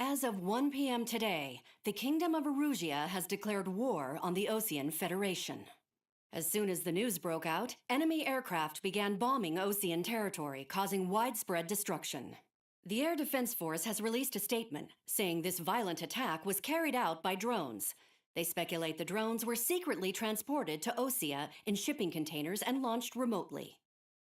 As of 1 p.m. today, the Kingdom of Erusia has declared war on the Osean Federation. As soon as the news broke out, enemy aircraft began bombing Osean territory, causing widespread destruction. The Air Defense Force has released a statement saying this violent attack was carried out by drones. They speculate the drones were secretly transported to Osea in shipping containers and launched remotely.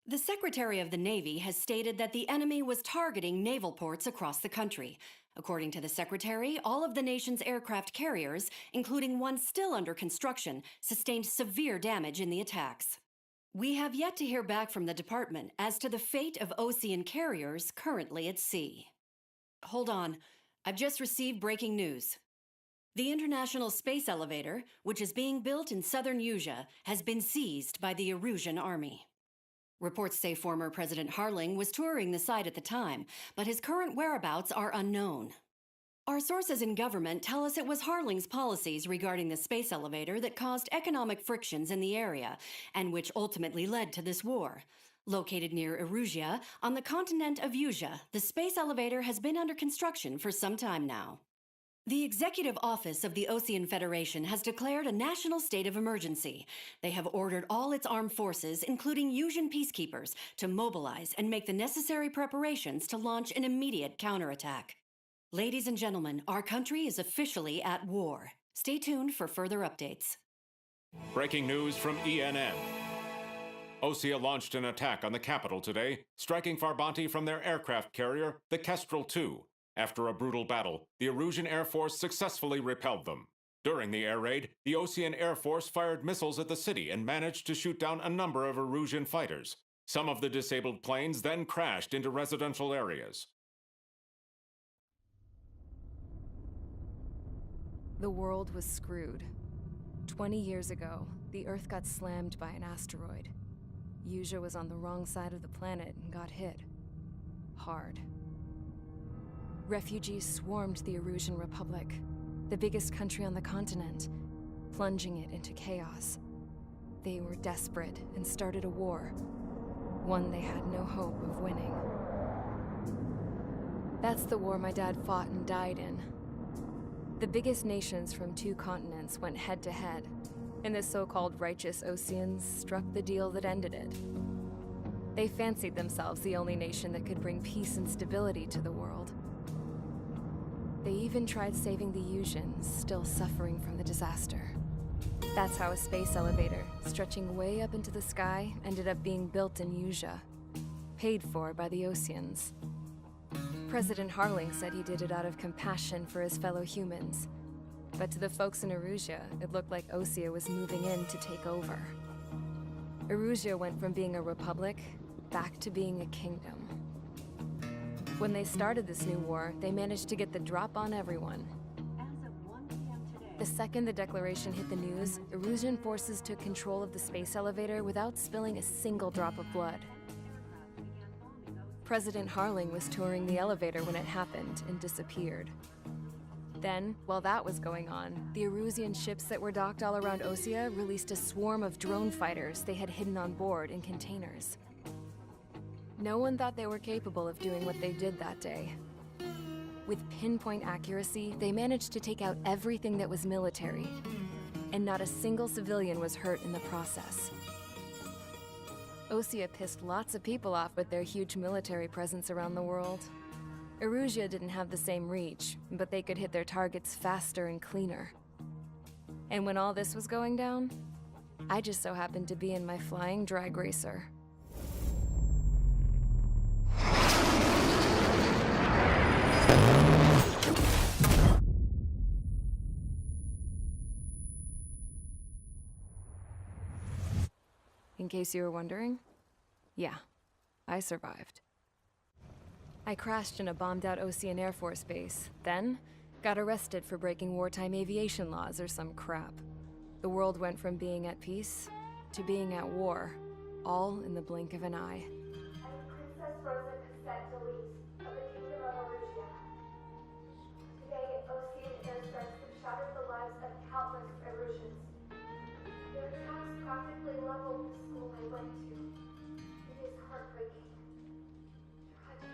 The Secretary of the Navy has stated that the enemy was targeting naval ports across the country. According to the Secretary, all of the nation's aircraft carriers, including one still under construction, sustained severe damage in the attacks. We have yet to hear back from the department as to the fate of Osean carriers currently at sea. Hold on, I've just received breaking news. The International Space Elevator, which is being built in southern Erusia, has been seized by the Erusian army. Reports say former President Harling was touring the site at the time, but his current whereabouts are unknown. Our sources in government tell us it was Harling's policies regarding the space elevator that caused economic frictions in the area, and which ultimately led to this war. Located near Erusia, on the continent of Erusia, the space elevator has been under construction for some time now. The Executive Office of the Osean Federation has declared a national state of emergency. They have ordered all its armed forces, including Erusian peacekeepers, to mobilize and make the necessary preparations to launch an immediate counterattack. Ladies and gentlemen, our country is officially at war. Stay tuned for further updates. Breaking news from ENN. Osea launched an attack on the capital today, striking Farbanti from their aircraft carrier, the Kestrel II. After a brutal battle, the Erusian Air Force successfully repelled them. During the air raid, the Osean Air Force fired missiles at the city and managed to shoot down a number of Erusian fighters. Some of the disabled planes then crashed into residential areas. The world was screwed. 20 years ago, the Earth got slammed by an asteroid. Erusia was on the wrong side of the planet and got hit. Hard. Refugees swarmed the Erusian Republic, the biggest country on the continent, plunging it into chaos. They were desperate and started a war, one they had no hope of winning. That's the war my dad fought and died in. The biggest nations from 2 continents went head-to-head, and the so-called righteous Oseans struck the deal that ended it. They fancied themselves the only nation that could bring peace and stability to the world. They even tried saving the Erusians, still suffering from the disaster. That's how a space elevator, stretching way up into the sky, ended up being built in Erusia, paid for by the Oseans. President Harling said he did it out of compassion for his fellow humans. But to the folks in Erusia, it looked like Osea was moving in to take over. Erusia went from being a republic back to being a kingdom. When they started this new war, they managed to get the drop on everyone. The second the declaration hit the news, Erusian forces took control of the space elevator without spilling a single drop of blood. President Harling was touring the elevator when it happened and disappeared. Then, while that was going on, the Erusian ships that were docked all around Osea released a swarm of drone fighters they had hidden on board in containers. No one thought they were capable of doing what they did that day. With pinpoint accuracy, they managed to take out everything that was military, and not a single civilian was hurt in the process. Osea pissed lots of people off with their huge military presence around the world. Erusia didn't have the same reach, but they could hit their targets faster and cleaner. And when all this was going down, I just so happened to be in my flying drag racer. In case you were wondering, yeah, I survived. I crashed in a bombed-out Osean Air Force base, then got arrested for breaking wartime aviation laws or some crap. The world went from being at peace to being at war, all in the blink of an eye. Princess Rosa Cassette Delise of the Kingdom of Erusia. Today, Osean airstrikes have shattered the lives of countless Erusians. Their attacks practically leveled the school I went to. It is heartbreaking. Tragic.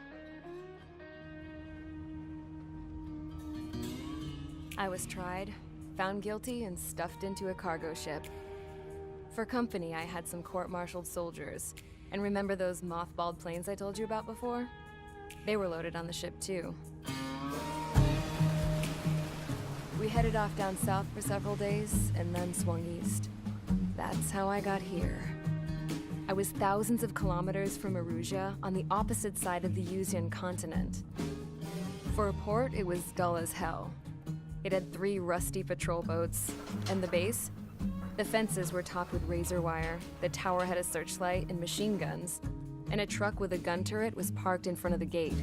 I was tried, found guilty, and stuffed into a cargo ship. For company, I had some court-martialed soldiers. And remember those mothballed planes I told you about before? They were loaded on the ship, too. We headed off down south for several days, and then swung east. That's how I got here. I was thousands of kilometers from Erusia, on the opposite side of the Yuzian continent. For a port, it was dull as hell. It had 3 rusty patrol boats, and the base? The fences were topped with razor wire, the tower had a searchlight and machine guns, and a truck with a gun turret was parked in front of the gate.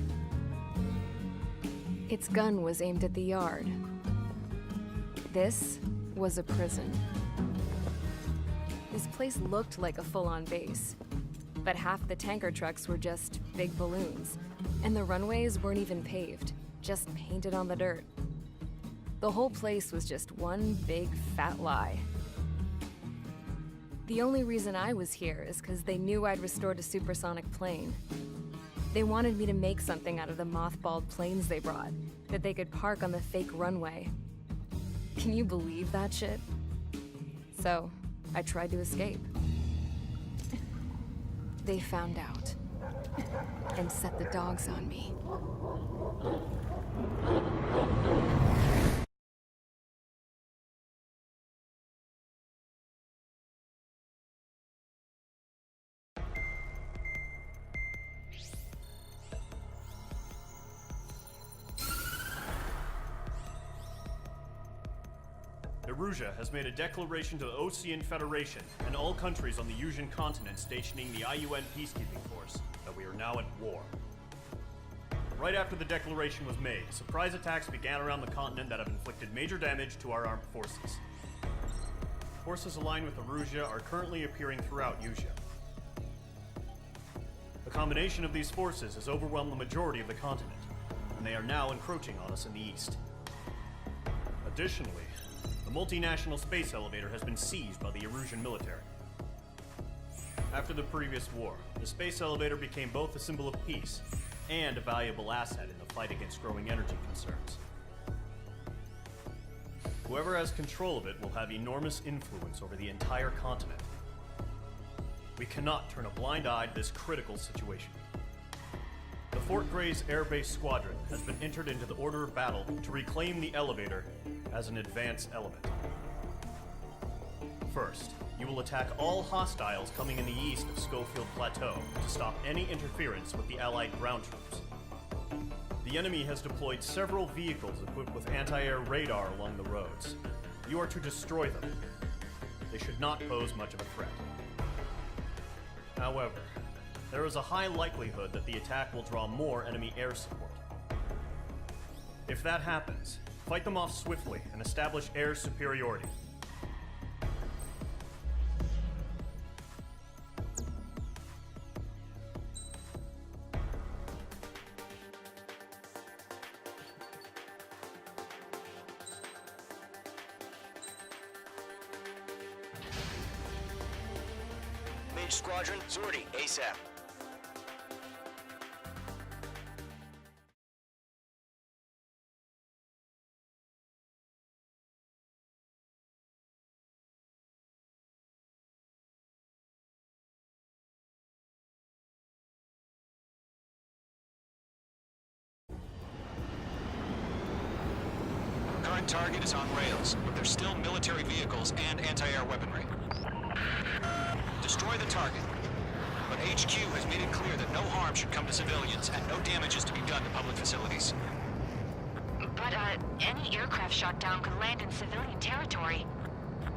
Its gun was aimed at the yard. This was a prison. This place looked like a full-on base, but half the tanker trucks were just big balloons, and the runways weren't even paved, just painted on the dirt. The whole place was just one big fat lie. The only reason I was here is because they knew I'd restored a supersonic plane. They wanted me to make something out of the mothballed planes they brought, that they could park on the fake runway. Can you believe that shit? So, I tried to escape. They found out, and set the dogs on me. Erusia has made a declaration to the Ocean Federation and all countries on the Yuzian continent stationing the IUN peacekeeping force that we are now at war. Right after the declaration was made, surprise attacks began around the continent that have inflicted major damage to our armed forces. Forces aligned with Erusia are currently appearing throughout Yusia. The combination of these forces has overwhelmed the majority of the continent, and they are now encroaching on us in the east. Additionally, the multinational space elevator has been seized by the Erusian military. After the previous war, the space elevator became both a symbol of peace and a valuable asset in the fight against growing energy concerns. Whoever has control of it will have enormous influence over the entire continent. We cannot turn a blind eye to this critical situation. The Fort Gray's Air Base Squadron has been entered into the order of battle to reclaim the elevator as an advance element. First, you will attack all hostiles coming in the east of Schofield Plateau to stop any interference with the Allied ground troops. The enemy has deployed several vehicles equipped with anti-air radar along the roads. You are to destroy them. They should not pose much of a threat. However, there is a high likelihood that the attack will draw more enemy air support. If that happens, fight them off swiftly and establish air superiority. Mage Squadron, Zordy, ASAP. Current target is on rails, but there's still military vehicles and anti-air weaponry. Destroy the target, but HQ has made it clear that no harm should come to civilians and no damage is to be done to public facilities. But, any aircraft shot down could land in civilian territory.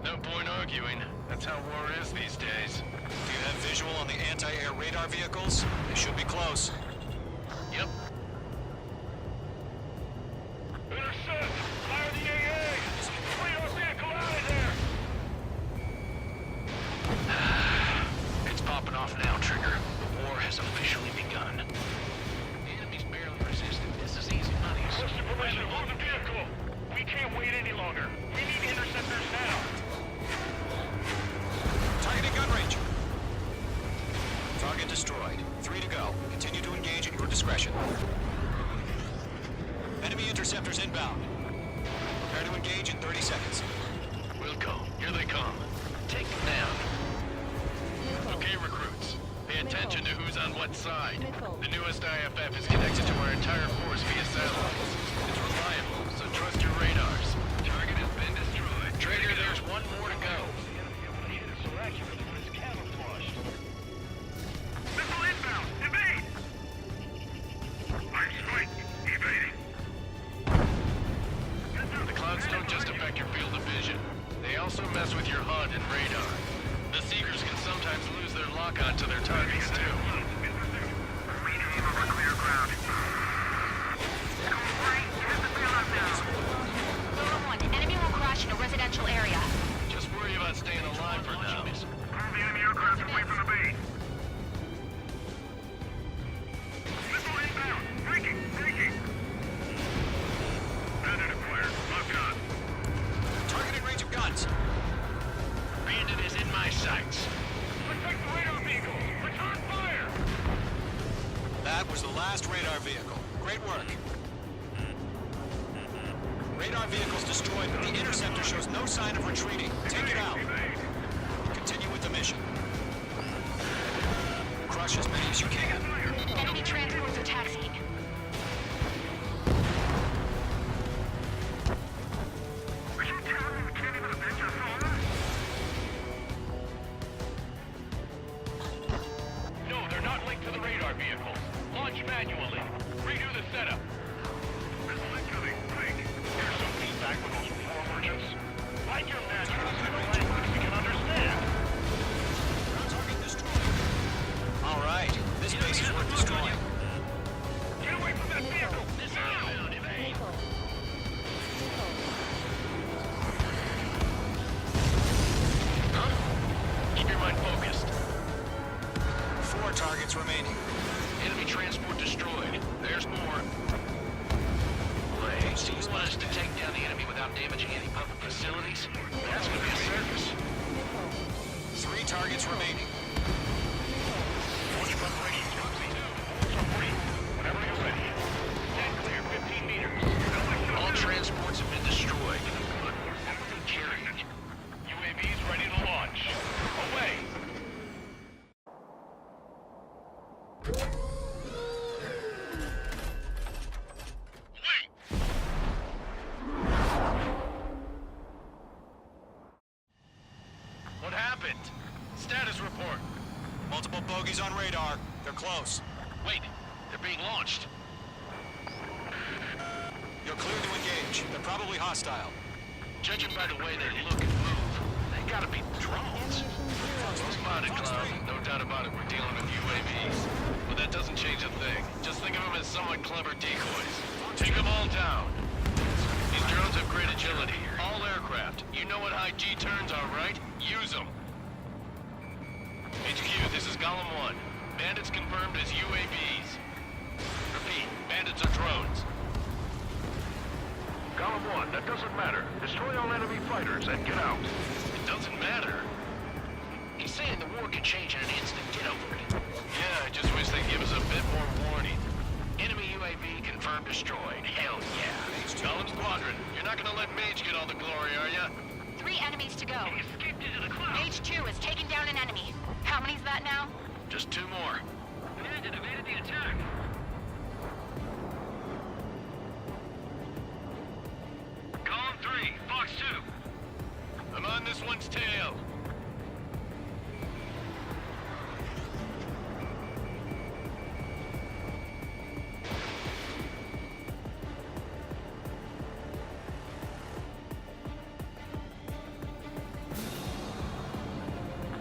No point arguing. That's how war is these days. Do you have visual on the anti-air radar vehicles? They should be close. Yep. Intercept! Fire the AA! Clear our vehicle out of there! It's popping off now, Trigger. The war has officially begun. The enemy's barely resisting. This is easy money. What's the permission to move the vehicle? We can't wait any longer. We need interceptors now. Targeting gun range. Target destroyed. 3 to go. Continue to engage at your discretion. Enemy interceptors inbound. Prepare to engage in 30 seconds. We'll go. Here they come. Take them down. Okay, recruits. Pay attention to who's on what side. The newest IFF is connected to our entire force via satellites. It's reliable, so trust your radars. Target has been destroyed. Trader, there's one more to go. Missile inbound! Evade! I'm strike. Evading. The clouds don't just affect your field of vision. They also mess with your HUD and radar. The Seekers can sometimes lose their lock-on to their targets, too. Rename over clear ground. Solo 1, enemy will crash in a residential area. Just worry about staying alive for now. Move the enemy aircraft away from the base. Missile inbound! Breaking! Breaking! Bandit acquired. Lock on. Target in range of guns. Bandit is in my sights. Protect the radar vehicles! Return fire! That was the last radar vehicle. Great work. Radar vehicle's destroyed, but the interceptor shows no sign of retreating. Take it out. Continue with the mission. Crush as many as you can. Enemy transports are taxiing. Are you telling me we can't even avenge our father? No, they're not linked to the radar vehicles. Launch manually. Redo the setup. Missile incoming. Break. Here's some feedback with those floor merchants. Write your messages in a language we can understand. Target destroyed. All right. This base is worth destroying. Get away from that vehicle! Now! Evade. Keep your mind focused. 4 targets remaining. Enemy transport destroyed. There's more. Wait, so you want us to take down the enemy without damaging any public facilities? That's gonna be a circus. 3 targets remaining. Launch preparation. Whenever you're ready. Dead clear, 15 meters. All transports have been destroyed. Everything carried. UAVs ready to launch. Away! What happened? Status report. Multiple bogies on radar. They're close. Wait, they're being launched. You're clear to engage. They're probably hostile. Judging by the way they look and move, they gotta be drones. Spotted, Cloud. No doubt about it, we're dealing with UAVs. But that doesn't change a thing. Just think of them as somewhat clever decoys. Take them all down. These drones have great agility. All aircraft. You know what high G turns are, right? Use them. HQ, this is Golem 1. Bandits confirmed as UAVs. Repeat, bandits are drones. Column 1, that doesn't matter. Destroy all enemy fighters and get out. It doesn't matter. He's saying the war can change in an instant. Get over it. Yeah, I just wish they'd give us a bit more warning. Enemy UAV confirmed destroyed. Hell yeah. Golem Squadron, you're not gonna let Mage get all the glory, are ya? 3 enemies to go. He escaped into the clouds. H2 is taking down an enemy. How many's that now? Just 2 more. Bandit evaded the attack. Column 3, Fox 2. I'm on this one's tail.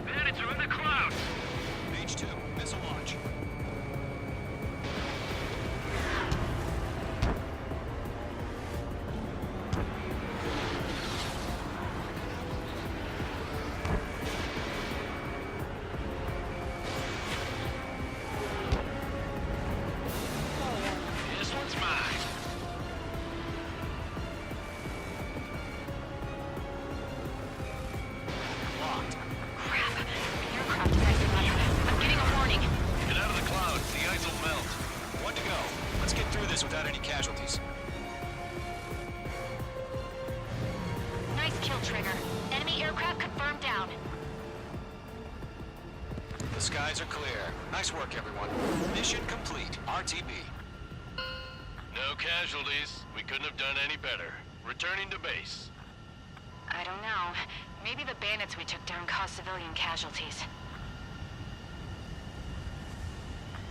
Bandits are in the clouds. H2, missile launch. This one's mine. Locked. Crap. The aircraft is acting up. I'm getting a warning. Get out of the clouds. The ice will melt. 1 to go. Let's get through this without any casualties. signal, Trigger. Enemy aircraft confirmed down. The skies are clear. Nice work, everyone. Mission complete. RTB. No casualties. We couldn't have done any better. Returning to base. I don't know. Maybe the bandits we took down caused civilian casualties.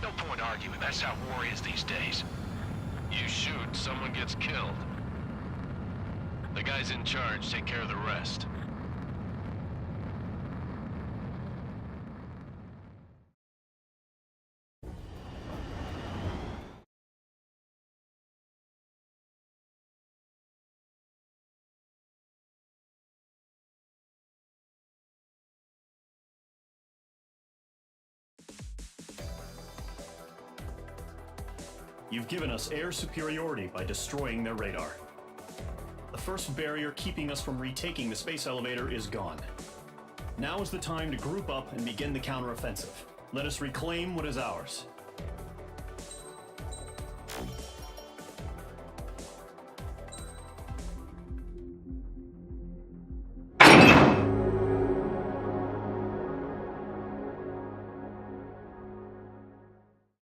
No point arguing. That's how war is these days. You shoot, someone gets killed. The guys in charge take care of the rest. You've given us air superiority by destroying their radar. The first barrier keeping us from retaking the space elevator is gone. Now is the time to group up and begin the counteroffensive. Let us reclaim what is ours.